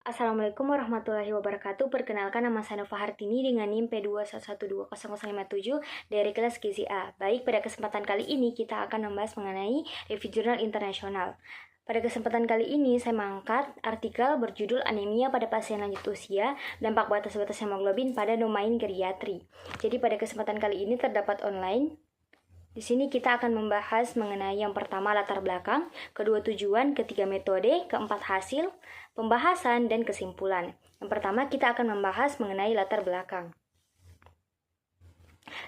Assalamualaikum warahmatullahi wabarakatuh. Perkenalkan, nama saya Nova Hartini dengan NIM P211200007 dari kelas Gizi A. Baik, pada kesempatan kali ini kita akan membahas mengenai review jurnal internasional. Pada kesempatan kali ini saya mengangkat artikel berjudul Anemia pada Pasien Lanjut Usia, Dampak Batas-Batas Hemoglobin pada Domain Geriatri. Jadi pada kesempatan kali ini terdapat online. Di sini kita akan membahas mengenai yang pertama latar belakang, kedua tujuan, ketiga metode, keempat hasil, pembahasan, dan kesimpulan. Yang pertama kita akan membahas mengenai latar belakang.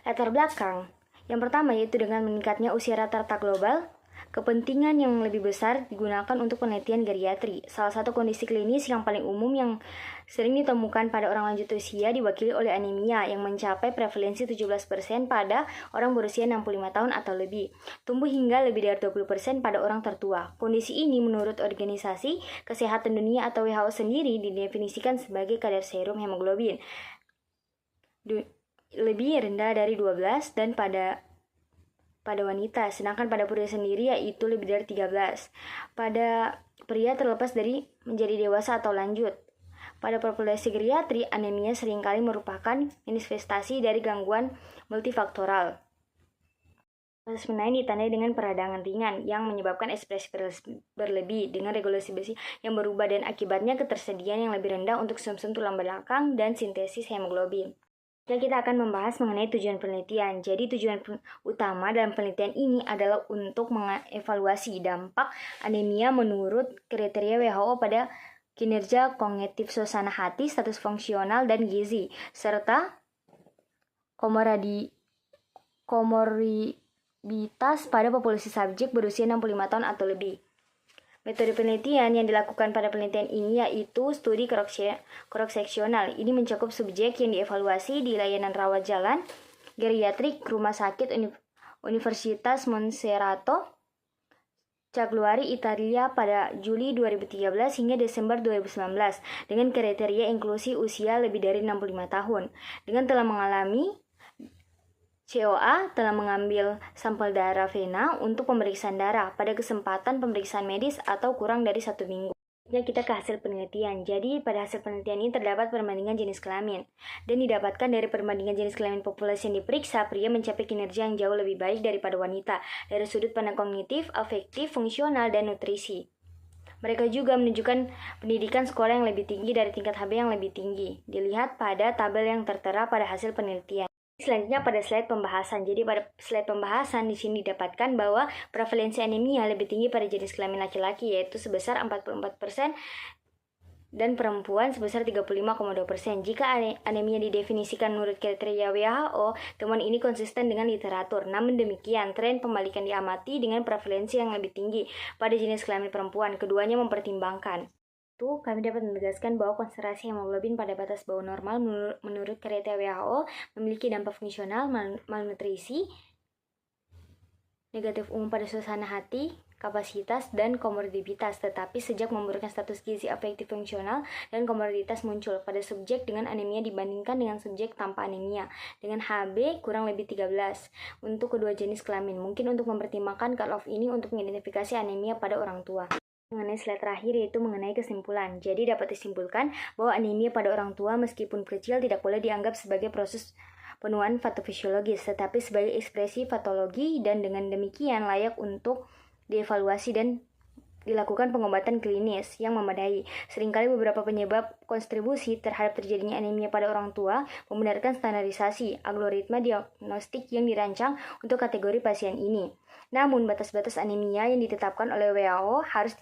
Latar belakang yang pertama yaitu dengan meningkatnya usia rata-rata global, kepentingan yang lebih besar digunakan untuk penelitian geriatri. Salah satu kondisi klinis yang paling umum yang sering ditemukan pada orang lanjut usia diwakili oleh anemia yang mencapai prevalensi 17% pada orang berusia 65 tahun atau lebih, tumbuh hingga lebih dari 20% pada orang tertua. Kondisi ini menurut Organisasi Kesehatan Dunia atau WHO sendiri didefinisikan sebagai kadar serum hemoglobin lebih rendah dari 12 dan pada wanita, sedangkan pada pria sendiri yaitu lebih dari 13. Pada pria terlepas dari menjadi dewasa atau lanjut. Pada populasi geriatri, anemia seringkali merupakan manifestasi dari gangguan multifaktoral. Proses lain ditandai dengan peradangan ringan yang menyebabkan ekspresi berlebih dengan regulasi besi yang berubah dan akibatnya ketersediaan yang lebih rendah untuk sum-sum tulang belakang dan sintesis hemoglobin. Kita akan membahas mengenai tujuan penelitian. Jadi tujuan utama dalam penelitian ini adalah untuk mengevaluasi dampak anemia menurut kriteria WHO pada kinerja kognitif, suasana hati, status fungsional, dan gizi, serta komorbiditas pada populasi subjek berusia 65 tahun atau lebih. Metode penelitian yang dilakukan pada penelitian ini yaitu studi cross-seksional. Ini mencakup subjek yang dievaluasi di layanan rawat jalan geriatrik Rumah Sakit Universitas Monserrato, Cagliari, Italia pada Juli 2013 hingga Desember 2019 dengan kriteria inklusi usia lebih dari 65 tahun. Dengan telah mengalami COA, telah mengambil sampel darah vena untuk pemeriksaan darah pada kesempatan pemeriksaan medis atau kurang dari 1 minggu. Kita ke hasil penelitian. Jadi pada hasil penelitian ini terdapat perbandingan jenis kelamin, dan didapatkan dari perbandingan jenis kelamin populasi yang diperiksa, pria mencapai kinerja yang jauh lebih baik daripada wanita dari sudut pandang kognitif, afektif, fungsional, dan nutrisi. Mereka juga menunjukkan pendidikan sekolah yang lebih tinggi dari tingkat HB yang lebih tinggi. Dilihat pada tabel yang tertera pada hasil penelitian. Selanjutnya pada slide pembahasan. Jadi pada slide pembahasan di sini didapatkan bahwa prevalensi anemia lebih tinggi pada jenis kelamin laki-laki yaitu sebesar 44% dan perempuan sebesar 35,2%. Jika anemia didefinisikan menurut kriteria WHO, temuan ini konsisten dengan literatur. Namun demikian, tren pembalikan diamati dengan prevalensi yang lebih tinggi pada jenis kelamin perempuan. Keduanya mempertimbangkan. Kami dapat menegaskan bahwa konsentrasi hemoglobin pada batas bawah normal menurut kriteria WHO memiliki dampak fungsional, malnutrisi, negatif umum pada suasana hati, kapasitas, dan komorbiditas. Tetapi sejak memburuknya status gizi afektif fungsional dan komorbiditas muncul pada subjek dengan anemia dibandingkan dengan subjek tanpa anemia dengan HB kurang lebih 13 untuk kedua jenis kelamin. Mungkin untuk mempertimbangkan cut-off ini untuk mengidentifikasi anemia pada orang tua. Mengenai slide terakhir yaitu mengenai kesimpulan. Jadi dapat disimpulkan bahwa anemia pada orang tua meskipun kecil tidak boleh dianggap sebagai proses penuaan patofisiologis, tetapi sebagai ekspresi patologi dan dengan demikian layak untuk dievaluasi dan dilakukan pengobatan klinis yang memadai. Seringkali beberapa penyebab kontribusi terhadap terjadinya anemia pada orang tua membenarkan standarisasi algoritma diagnostik yang dirancang untuk kategori pasien ini. Namun batas-batas anemia yang ditetapkan oleh WHO harus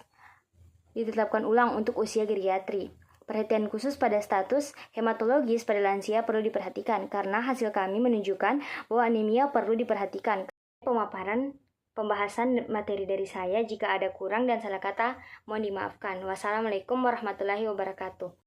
ditetapkan ulang untuk usia geriatri. Perhatian khusus pada status hematologis pada lansia perlu diperhatikan karena hasil kami menunjukkan bahwa anemia perlu diperhatikan. Pembahasan materi dari saya, jika ada kurang dan salah kata mohon dimaafkan. Wassalamualaikum warahmatullahi wabarakatuh.